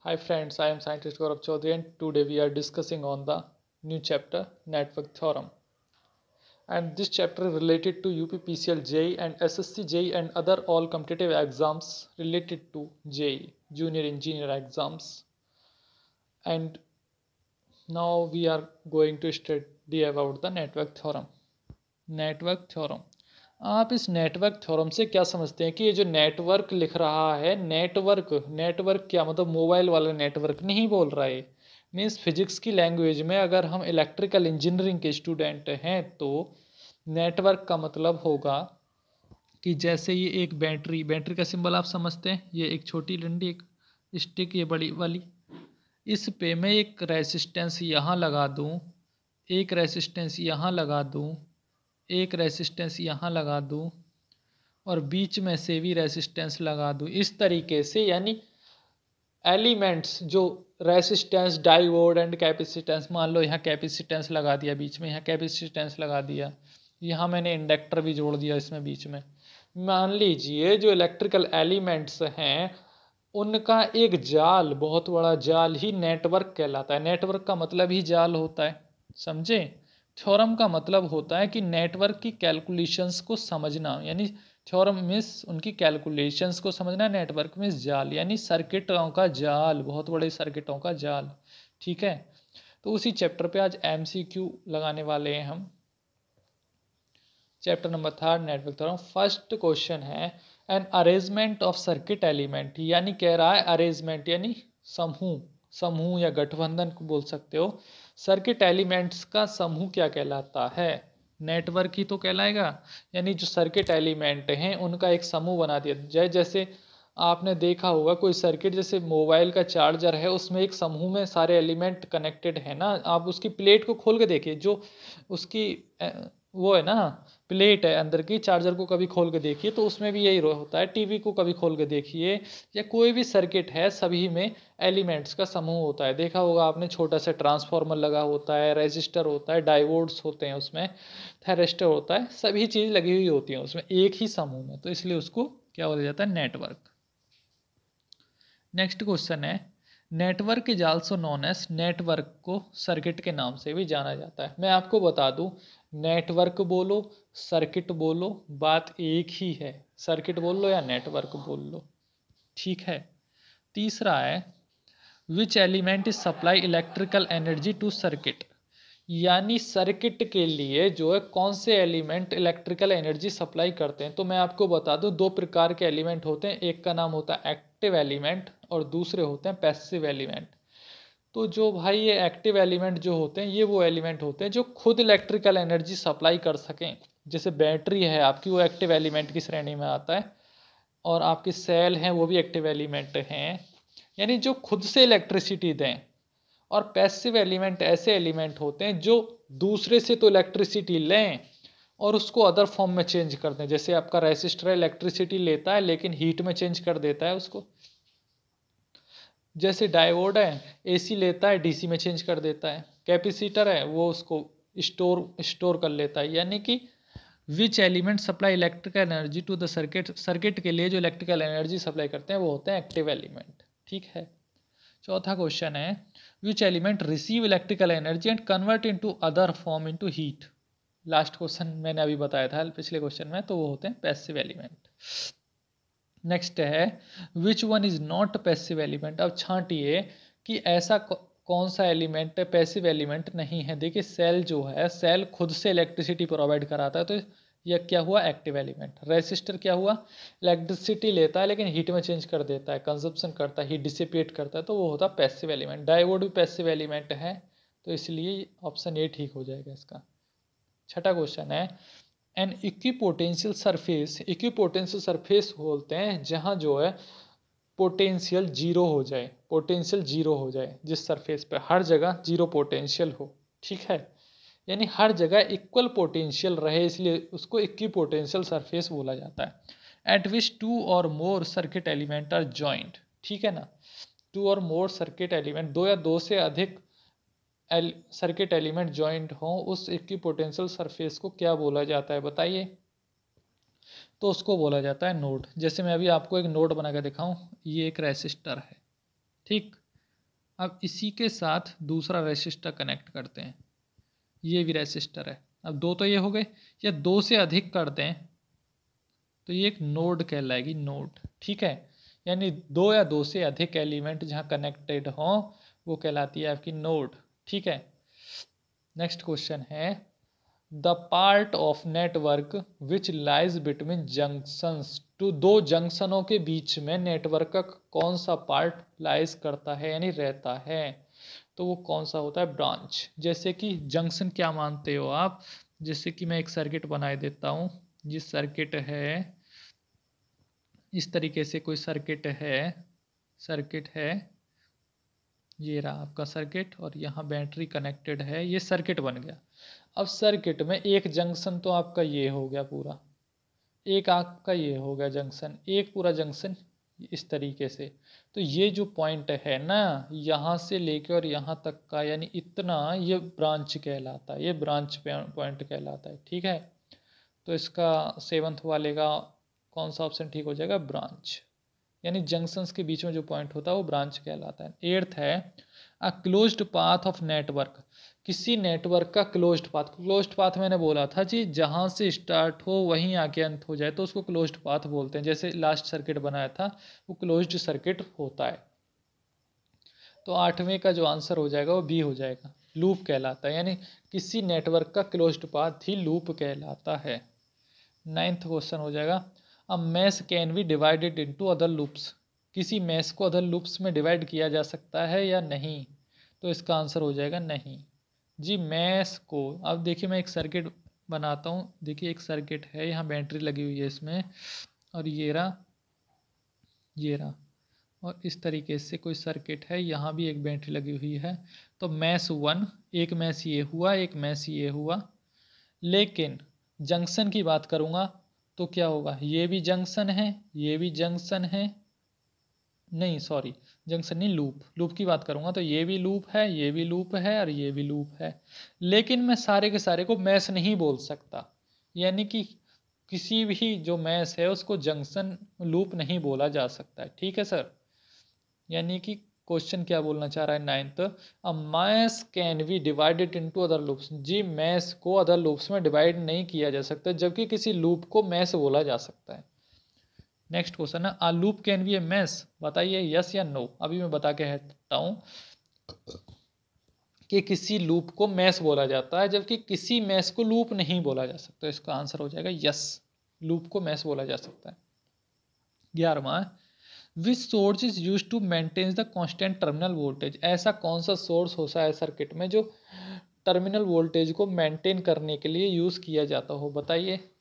Hi friends, I am scientist Gaurav Chaudhary and today we are discussing on the new chapter network theorem. And this chapter is related to UPPCL JEE and SSC JEE and other all competitive exams related to JEE, junior engineer exams. And now we are going to study about the network theorem. Network theorem. आप इस network theorem से क्या समझते हैं कि ये जो network लिख रहा है, नेटवर्क नेटवर्क क्या मतलब मोबाइल वाला नेटवर्क नहीं बोल रहा है। मीन्स फिजिक्स की लैंग्वेज में अगर हम इलेक्ट्रिकल इंजीनियरिंग के स्टूडेंट हैं तो नेटवर्क का मतलब होगा कि जैसे ये एक बैटरी, बैटरी का सिंबल आप समझते हैं, ये एक छोटी डंडी, एक स्टिक, ये बड़ी वाली। इस पे मैं एक रेसिस्टेंस यहाँ लगा दूँ, एक रेसिस्टेंस यहाँ लगा दूँ, एक रेसिस्टेंस यहाँ लगा दूँ और बीच में से भी रेसिस्टेंस लगा दूँ। इस तरीके से यानी एलिमेंट्स जो रेसिस्टेंस, डायोड एंड कैपेसिटेंस, मान लो यहाँ कैपेसिटेंस लगा दिया बीच में, यहाँ कैपेसिटेंस लगा दिया, यहाँ मैंने इंडक्टर भी जोड़ दिया इसमें बीच में। मान लीजिए जो इलेक्ट्रिकल एलिमेंट्स हैं उनका एक जाल, बहुत बड़ा जाल ही नेटवर्क कहलाता है। नेटवर्क का मतलब ही जाल होता है, समझे। थ्योरम का मतलब होता है कि नेटवर्क की कैलकुलेशंस को समझना, यानी थ्योरम मीन्स उनकी कैलकुलेशंस को समझना, नेटवर्क मीन्स जाल यानी सर्किटों का जाल, बहुत बड़े सर्किटों का जाल। ठीक है, तो उसी चैप्टर पे आज MCQ लगाने वाले हैं हम। Chapter number 3 network theorem. First question है an arrangement of circuit element, यानी कह रहा है अरेंजमेंट यानी समूह, समूह या गठबंधन को बोल सकते हो। सर्किट एलिमेंट्स का समूह क्या कहलाता है? नेटवर्क ही तो कहलाएगा। यानी जो सर्किट एलिमेंट हैं उनका एक समूह बना दिया जाए। जैसे आपने देखा होगा कोई सर्किट, जैसे मोबाइल का चार्जर है, उसमें एक समूह में सारे एलिमेंट कनेक्टेड है ना। आप उसकी प्लेट को खोल के देखिए, जो उसकी वो है ना, प्लेट है अंदर की, चार्जर को कभी खोल के देखिए तो उसमें भी यही होता है। टीवी को कभी खोल के देखिए, या कोई भी सर्किट है, सभी में एलिमेंट्स का समूह होता है। देखा होगा आपने, छोटा सा ट्रांसफार्मर लगा होता है, रेजिस्टर होता है, डायोड्स होते हैं उसमें, थैरिस्टर होता है, सभी चीज़ लगी हुई होती हैं उसमें एक ही समूह में, तो इसलिए उसको क्या बोला जाता है? नेटवर्क। नेक्स्ट क्वेश्चन है network is also known as, network को सर्किट के नाम से भी जाना जाता है। मैं आपको बता दूं, नेटवर्क बोलो सर्किट बोलो बात एक ही है, सर्किट बोल लो या नेटवर्क बोल लो। ठीक है। तीसरा है which element is supply electrical energy to circuit, यानी सर्किट के लिए जो है कौन से एलिमेंट इलेक्ट्रिकल एनर्जी सप्लाई करते हैं। तो मैं आपको बता दूं, दो प्रकार के एलिमेंट होते हैं, एक का नाम होता है एक्टिव एलिमेंट और दूसरे होते हैं पैसिव एलिमेंट। तो जो भाई ये एक्टिव एलिमेंट जो होते हैं, ये वो एलिमेंट होते हैं जो खुद इलेक्ट्रिकल एनर्जी सप्लाई कर सकें। जैसे बैटरी है आपकी, वो एक्टिव एलिमेंट की श्रेणी में आता है, और आपकी सेल हैं वो भी एक्टिव एलिमेंट हैं, यानी जो खुद से इलेक्ट्रिसिटी दें। और पैसिव एलिमेंट ऐसे एलिमेंट होते हैं जो दूसरे से तो इलेक्ट्रिसिटी लें और उसको अदर फॉर्म में चेंज कर दें। जैसे आपका रेसिस्टर इलेक्ट्रिसिटी लेता है लेकिन हीट में चेंज कर देता है उसको। जैसे डायोड है, AC लेता है DC में चेंज कर देता है। कैपेसिटर है वो उसको स्टोर कर लेता है। यानी कि which element supply electrical energy to the circuit, circuit के लिए जो इलेक्ट्रिकल एनर्जी सप्लाई करते हैं वो होते हैं एक्टिव एलिमेंट। ठीक है। चौथा क्वेश्चन है which element receive electrical energy and convert into other form into heat. Last question मैंने अभी बताया था पिछले क्वेश्चन में, तो वो होते हैं पैसिव एलिमेंट। नेक्स्ट है which one is not passive element. अब छांटिए कि ऐसा कौन सा एलिमेंट पैसिव एलिमेंट नहीं है। देखिए सेल जो है, सेल खुद से इलेक्ट्रिसिटी प्रोवाइड कराता है, तो यह क्या हुआ? Active element. रेसिस्टर क्या हुआ? इलेक्ट्रिसिटी लेता है लेकिन हीट में चेंज कर देता है, कंजप्शन करता है, हीट डिसिपेट करता है, तो वो होता है पैसिव एलिमेंट। डायोड भी पैसिव एलिमेंट है, तो इसलिए ऑप्शन ए ठीक हो जाएगा इसका। छठा क्वेश्चन है an equipotential surface, equipotential surface बोलते हैं जहाँ जो है पोटेंशियल जीरो हो जाए, पोटेंशियल जीरो हो जाए, जिस सरफेस पे हर जगह जीरो पोटेंशियल हो। ठीक है, यानी हर जगह इक्वल पोटेंशियल रहे, इसलिए उसको इक्विपोटेंशियल सरफेस बोला जाता है। एट विच टू और मोर सर्किट एलिमेंट आर जॉइंट। ठीक है ना, टू और मोर सर्किट एलिमेंट, दो या दो से अधिक सर्किट एलिमेंट जॉइंट हो, उस इक्विपोटेंशियल सरफेस को क्या बोला जाता है बताइए? तो उसको बोला जाता है नोड। जैसे मैं अभी आपको एक नोड बना के दिखाऊं, ये एक रेसिस्टर है, ठीक, अब इसी के साथ दूसरा रेसिस्टर कनेक्ट करते हैं, ये भी रेसिस्टर है। अब दो तो ये हो गए, या दो से अधिक कर दें तो ये एक नोड कहलाएगी, नोड। ठीक है, यानी दो या दो से अधिक एलिमेंट जहाँ कनेक्टेड हों वो कहलाती है आपकी नोड। ठीक है, नेक्स्ट क्वेश्चन है the part of network which lies between junctions two, दो जंक्शनों के बीच में नेटवर्क का कौन सा पार्ट लाइज करता है यानी रहता है, तो वो कौन सा होता है, ब्रांच। जैसे कि जंक्शन क्या मानते हो आप, जैसे कि मैं एक सर्किट बनाए देता हूँ, ये सर्किट है, इस तरीके से कोई सर्किट है, ये रहा आपका सर्किट और यहाँ बैटरी कनेक्टेड है, ये सर्किट बन गया। अब सर्किट में एक जंक्शन तो आपका ये हो गया पूरा, एक आपका ये हो गया जंक्शन, एक पूरा जंक्शन इस तरीके से। तो ये जो पॉइंट है ना, यहाँ से लेकर और यहाँ तक का यानी इतना, ये ब्रांच कहलाता है, ये ब्रांच पॉइंट कहलाता है। ठीक है, तो इसका सेवंथ वाले का कौन सा ऑप्शन ठीक हो जाएगा, ब्रांच। यानी जंक्शंस के बीच में जो पॉइंट होता है वो ब्रांच कहलाता है। एट्थ है a closed path of network, किसी नेटवर्क का क्लोज्ड पाथ। क्लोज्ड पाथ मैंने बोला था जी, जहाँ से स्टार्ट हो वहीं आके अंत हो जाए तो उसको क्लोज्ड पाथ बोलते हैं। जैसे लास्ट सर्किट बनाया था वो क्लोज्ड सर्किट होता है। तो आठवें का जो आंसर हो जाएगा वो बी हो जाएगा, लूप कहलाता है। यानी किसी नेटवर्क का क्लोज्ड पाथ ही लूप कहलाता है। नाइन्थ क्वेश्चन हो जाएगा a mesh can be divided into other loops, किसी मैश को अदर लूप्स में डिवाइड किया जा सकता है या नहीं, तो इसका आंसर हो जाएगा नहीं जी। मैश को, अब देखिए मैं एक सर्किट बनाता हूँ, देखिए एक सर्किट है, यहाँ बैटरी लगी हुई है इसमें, और ये रहा और इस तरीके से कोई सर्किट है, यहाँ भी एक बैटरी लगी हुई है। तो मैश वन, एक मैश ये हुआ, एक मैश ये हुआ। लेकिन जंक्शन की बात करूँगा तो क्या होगा, ये भी जंक्शन है, ये भी जंक्शन है, नहीं सॉरी जंक्शन नहीं, लूप की बात करूँगा तो ये भी लूप है, ये भी लूप है और ये भी लूप है। लेकिन मैं सारे के सारे को मैश नहीं बोल सकता, यानी कि किसी भी जो मैश है उसको जंक्शन लूप नहीं बोला जा सकता है। ठीक है सर, यानी कि क्वेश्चन क्या बोलना चाह रहा है ninth, a mesh can be divided into other loops, जी मैश को अदर लूप्स में डिवाइड नहीं किया जा सकता, जबकि किसी लूप को मैश बोला जा सकता है। नेक्स्ट क्वेश्चन है a loop can be a mesh, बताइए यस या नो। अभी मैं बता के हटता हूँ कि किसी लूप को मैश बोला जाता है जबकि किसी मैश को लूप नहीं बोला जा सकता। इसका आंसर हो जाएगा यस, लूप को मैश बोला जा सकता है। 11वां, which source is use to maintain the constant terminal voltage, ऐसा कौन सा सोर्स होता है सर्किट में जो टर्मिनल वोल्टेज को मेंटेन करने के लिए यूज किया जाता हो, बताइए।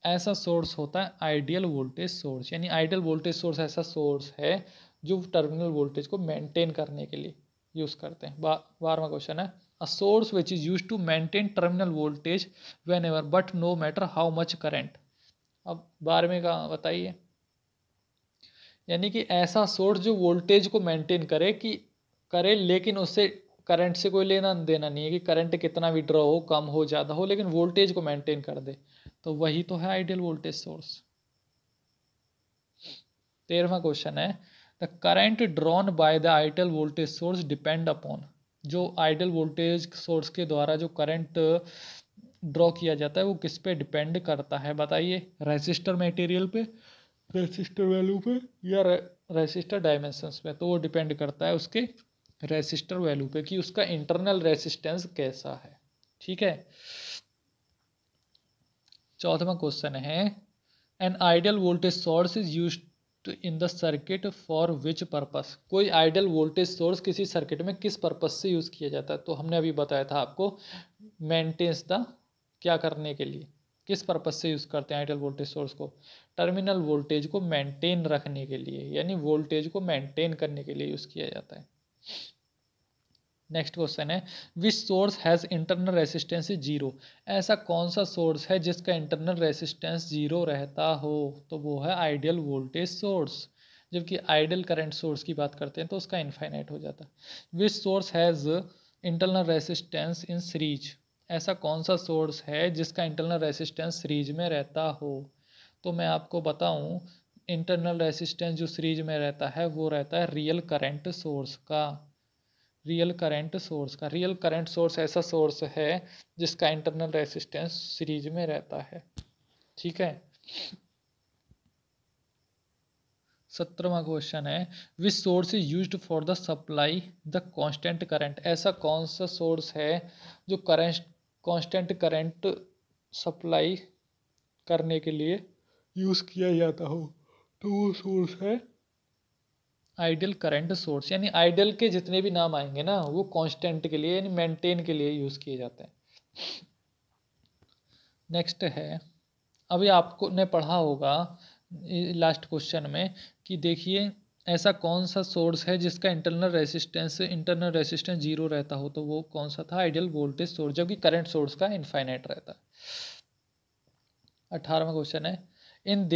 ऐसा सोर्स होता है आइडियल वोल्टेज सोर्स, यानी आइडियल वोल्टेज सोर्स ऐसा सोर्स है जो टर्मिनल वोल्टेज को मेंटेन करने के लिए यूज करते हैं। 12वां क्वेश्चन है a source which is use to maintain terminal voltage whenever but no matter how much current. अब 12वें का बताइए, यानी कि ऐसा सोर्स जो वोल्टेज को मेंटेन करे लेकिन उससे करंट से कोई लेना देना नहीं है कि करंट कितना भी ड्रॉ हो, कम हो, ज़्यादा हो, लेकिन वोल्टेज को मेंटेन कर दे, तो वही तो है आइडियल वोल्टेज सोर्स। 13वां क्वेश्चन है the current drawn by the ideal voltage source depend upon, जो आइडियल वोल्टेज सोर्स के द्वारा जो करंट ड्रॉ किया जाता है वो किस पे डिपेंड करता है, बताइए। रेसिस्टर मटेरियल पे, रेसिस्टर वैल्यू पे, या रेसिस्टर डायमेंशंस पे, तो वो डिपेंड करता है उसके रेसिस्टर वैल्यू पे कि उसका इंटरनल रेसिस्टेंस कैसा है। ठीक है, 14वां क्वेश्चन है an ideal voltage source is used in the circuit for which purpose, कोई आइडियल वोल्टेज सोर्स किसी सर्किट में किस पर्पस से यूज किया जाता है, तो हमने अभी बताया था आपको मेंटेन्स द, क्या करने के लिए, किस पर्पस से यूज करते हैं आइडियल वोल्टेज सोर्स को, टर्मिनल वोल्टेज को मेंटेन रखने के लिए, यानी वोल्टेज को मेंटेन करने के लिए यूज किया जाता है। नेक्स्ट क्वेश्चन है which source has internal resistance zero, ऐसा कौन सा सोर्स है जिसका इंटरनल रेसिस्टेंस जीरो रहता हो, तो वो है आइडियल वोल्टेज सोर्स। जबकि आइडियल करंट सोर्स की बात करते हैं तो उसका इनफाइनाइट हो जाता है। Which source has internal resistance in series, ऐसा कौन सा सोर्स है जिसका इंटरनल रेसिस्टेंस सीरीज में रहता हो, तो मैं आपको बताऊं इंटरनल रेसिस्टेंस जो सीरीज में रहता है वो रहता है रियल करंट सोर्स का। रियल करंट सोर्स का, रियल करंट सोर्स ऐसा सोर्स है जिसका इंटरनल रेसिस्टेंस सीरीज में रहता है। ठीक है। 17वां क्वेश्चन है, विच source is used for the supply the constant current. ऐसा कौन सा सोर्स है जो करंट कांस्टेंट करंट सप्लाई करने के लिए यूज़ किया जाता हो। तो वो सोर्स है आइडियल करंट सोर्स। यानी आइडियल के जितने भी नाम आएंगे ना वो कांस्टेंट के लिए यानी मेंटेन के लिए यूज़ किए जाते हैं। नेक्स्ट है, अभी आपको ने पढ़ा होगा लास्ट क्वेश्चन में कि देखिए ऐसा कौन सा सोर्स है जिसका इंटरनल रेसिस्टेंस जीरो रहता हो, तो वो कौन सा था, आइडियल वोल्टेज सोर्स, जबकि करंट सोर्स का इनफाइनाइट रहता है। 18वां क्वेश्चन है, in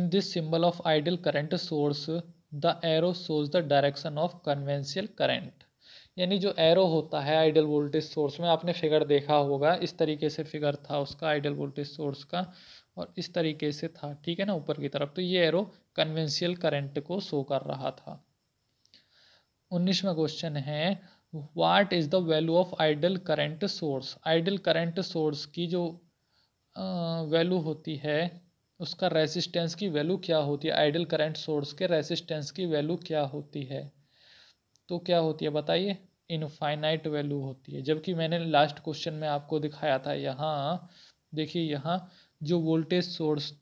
this symbol of ideal current source the arrow shows the direction of conventional current. यानी जो एरो होता है आइडियल वोल्टेज सोर्स में, आपने फिगर देखा होगा, इस तरीके से फिगर था उसका आइडियल वोल्टेज सोर्स का और इस तरीके से था, ठीक है ना, ऊपर की तरफ। तो ये एरो कन्वेंशियल करंट को शो कर रहा था। 19वां क्वेश्चन है, what is the value of ideal current source. Ideal current source की जो वैल्यू होती है उसका रेसिस्टेंस की वैल्यू क्या होती है, आइडियल करंट सोर्स के रेसिस्टेंस की वैल्यू क्या होती है। तो क्या होती है बताइए, इनफाइनाइट वैल्यू होती है। जबकि मैंने लास्ट क्वेश्चन में आपको दिखाया था, यहाँ देखिए, यहाँ जो वोल्टेज सोर्स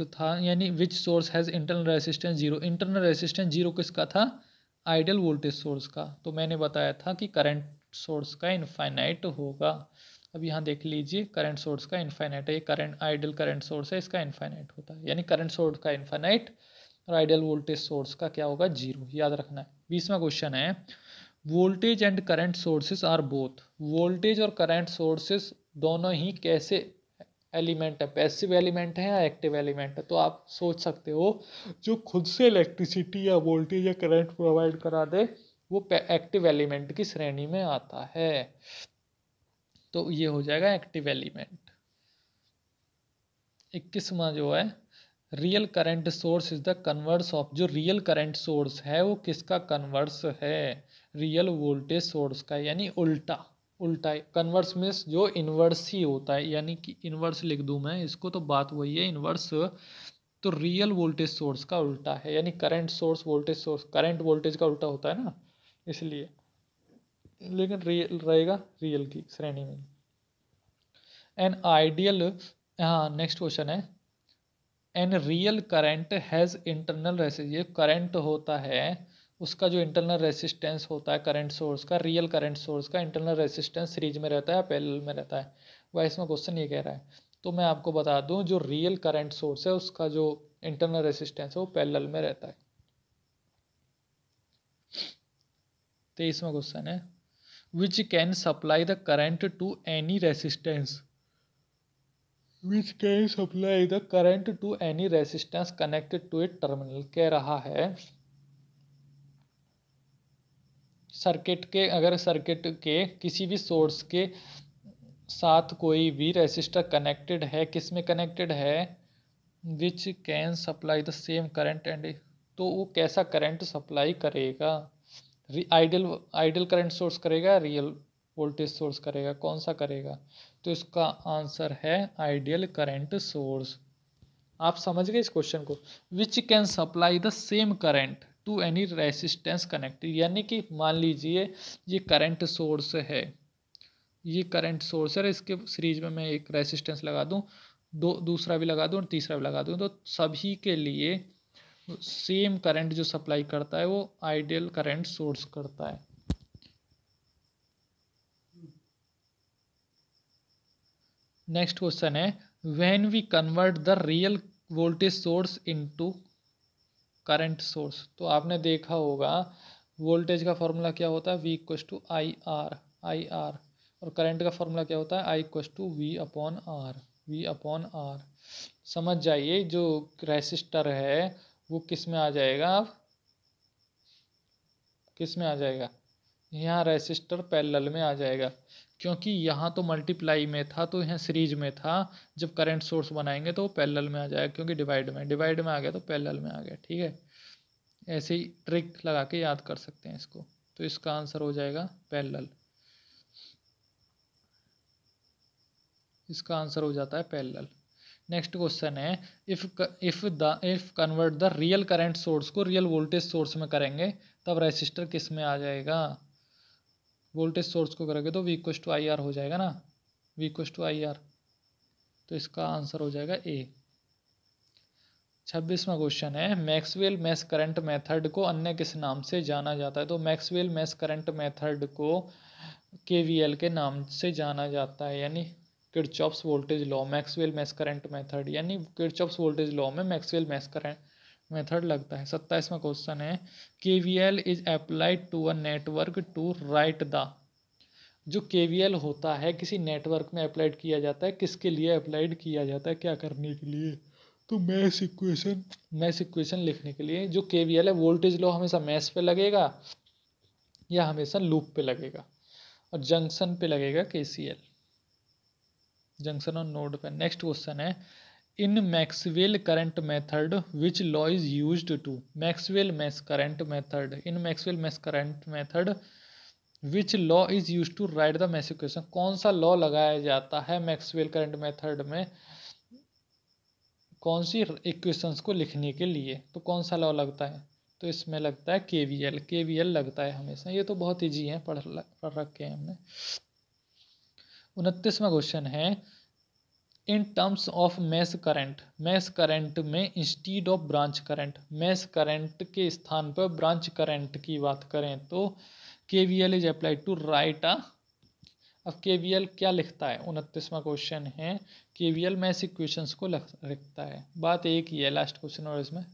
था यानी which source has internal resistance zero. Internal resistance zero किसका था, आइडियल वोल्टेज सोर्स का। तो मैंने बताया था कि करंट सोर्स का इनफाइनाइट होगा। अब यहाँ देख लीजिए, करंट सोर्स का इनफाइनाइट है, ये करंट आइडियल करंट सोर्स है, इसका इनफाइनाइट होता है। यानी करंट सोर्स का इनफाइनाइट और आइडियल वोल्टेज सोर्स का क्या होगा, जीरो, याद रखना है। 20वां क्वेश्चन है, voltage and current sources are both. Voltage और करंट सोर्सेस दोनों ही कैसे एलिमेंट है, पैसिव एलिमेंट है या एक्टिव एलिमेंट है। तो आप सोच सकते हो जो खुद से इलेक्ट्रिसिटी या वोल्टेज या करंट प्रोवाइड करा दे वो एक्टिव एलिमेंट की श्रेणी में आता है। तो ये हो जाएगा एक्टिव एलिमेंट। 21वां जो है, real current source is the converse of. जो रियल करंट सोर्स है वो किसका कन्वर्स है, रियल वोल्टेज सोर्स का। यानी उल्टा उल्टा कन्वर्स मीन्स जो इन्वर्स ही होता है, यानी कि इन्वर्स लिख दूं मैं इसको तो बात वही है, इन्वर्स। तो रियल वोल्टेज सोर्स का उल्टा है, यानी current source voltage source, current voltage का उल्टा होता है ना, इसलिए। लेकिन रियल रहेगा रियल की श्रेणी में। एन आइडियल, हाँ नेक्स्ट क्वेश्चन है, an real current has internal resistance. ये करंट होता है उसका जो इंटरनल रेसिस्टेंस होता है करंट सोर्स का, रियल करंट सोर्स का इंटरनल रेसिस्टेंस सीरीज में रहता है या पैरेलल में रहता है, वह इसमें क्वेश्चन ये कह रहा है। तो मैं आपको बता दूं जो रियल करंट सोर्स है उसका जो इंटरनल रेसिस्टेंस है वो पैरेलल में रहता है। 23वां क्वेश्चन है, which can supply the current to any resistance. Which can supply the current to any resistance connected to it terminal. कह रहा है सर्किट के, अगर सर्किट के किसी भी सोर्स के साथ कोई भी रेसिस्टर कनेक्टेड है, किस में कनेक्टेड है, which can supply the same current and, तो वो कैसा करंट सप्लाई करेगा, आइडियल आइडियल करंट सोर्स करेगा, रियल वोल्टेज सोर्स करेगा, कौन सा करेगा। तो इसका आंसर है आइडियल करंट सोर्स। आप समझ गए इस क्वेश्चन को, which can supply the same current to any resistance connected. यानी कि मान लीजिए ये करंट सोर्स है, ये करंट सोर्स है, इसके सीरीज में मैं एक रेसिस्टेंस लगा दूं, दो दूसरा भी लगा दूं और तीसरा भी लगा दूं, तो सभी के लिए सेम करंट जो सप्लाई करता है वो आइडियल करंट सोर्स करता है। नेक्स्ट क्वेश्चन है, when we convert the real voltage source into current source. तो आपने देखा होगा वोल्टेज का फॉर्मूला क्या होता है, V equals to I R, और करंट का फॉर्मूला क्या होता है, I equals to V upon R. समझ जाइए जो रेसिस्टर है वो किस में आ जाएगा, अब किस में आ जाएगा, यहाँ रेसिस्टर पैरेलल में आ जाएगा, क्योंकि यहाँ तो मल्टीप्लाई में था तो यहाँ सीरीज में था, जब करंट सोर्स बनाएंगे तो पैरेलल में आ जाएगा, क्योंकि डिवाइड में आ गया तो पैरेलल में आ गया। ठीक है, ऐसे ही ट्रिक लगा के याद कर सकते हैं इसको। तो इसका आंसर हो जाएगा पैरेलल, इसका आंसर हो जाता है पैरेलल। नेक्स्ट क्वेश्चन है, if convert the real current source को रियल वोल्टेज सोर्स में करेंगे तब रेसिस्टर किस में आ जाएगा? वोल्टेज सोर्स को करेंगे तो V equals to I R हो जाएगा ना, V equals to I R. तो इसका आंसर हो जाएगा ए। 26वां क्वेश्चन है, मैक्सवेल मेश करंट मेथड को अन्य किस नाम से जाना जाता है? तो मैक्सवेल मेश करंट मेथड को KVL के नाम से जाना जाता है, यानी Kirchhoff's voltage law. Maxwell mesh current method यानी किरचॉफ्स वोल्टेज लॉ में मैक्सवेल मेश करंट मेथड लगता है। 27वां क्वेश्चन है, KVL is applied to a network to write the. जो KVL होता है किसी नेटवर्क में अप्लाइड किया जाता है, किसके लिए अप्लाइड किया जाता है, क्या करने के लिए? तो मैश इक्वेशन लिखने के लिए। जो KVL है, वोल्टेज लॉ हमेशा मैश पे लगेगा या हमेशा लूप पे लगेगा, और जंक्शन पे लगेगा KCL, जंक्शन और नोड पे। नेक्स्ट क्वेश्चन है, in Maxwell current method which law is used to. Maxwell mesh current method, in Maxwell mesh current method which law is use to write the mesh equation. कौन सा law लगाया जाता है Maxwell current method में कौन सी equations को लिखने के लिए? तो कौन सा लॉ लगता है? तो इसमें लगता है KVL लगता है हमेशा। ये तो बहुत ईजी है, पढ़ रखे हैं हमने। 29वां क्वेश्चन है, in terms of mesh current में instead of branch current, mesh current के स्थान पर ब्रांच करंट की बात करें तो KVL is applied to write a. अब KVL क्या लिखता है? 29वां क्वेश्चन है, KVL मैश इक्वेशंस को लिखता है। बात एक ही है लास्ट क्वेश्चन और इसमें।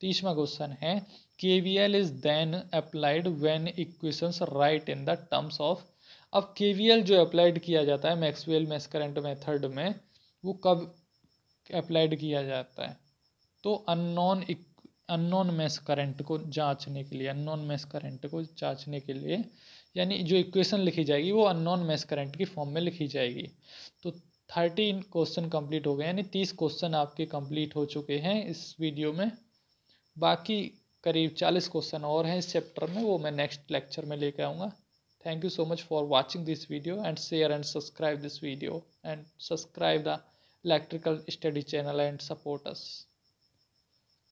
30वां क्वेश्चन है, KVL is then applied when equations write in the terms of. अब KVL जो अप्लाइड किया जाता है मैक्सवेल मैश करंट मेथड में, वो कब अप्लाइड किया जाता है? तो अननोन मैश करंट को जांचने के लिए, अननोन मैश करंट को जांचने के लिए, यानी जो इक्वेशन लिखी जाएगी वो अननोन मैश करंट की फॉर्म में लिखी जाएगी। तो 13 क्वेश्चन कंप्लीट हो गए, यानी 30 क्वेश्चन आपके कंप्लीट हो चुके हैं इस वीडियो में। बाकी करीब 40 क्वेश्चन और हैं इस चैप्टर में, वो मैं नेक्स्ट लेक्चर में लेकर आऊँगा। Thank you so much for watching this video, and share and subscribe this video, and subscribe the electrical study channel and support us.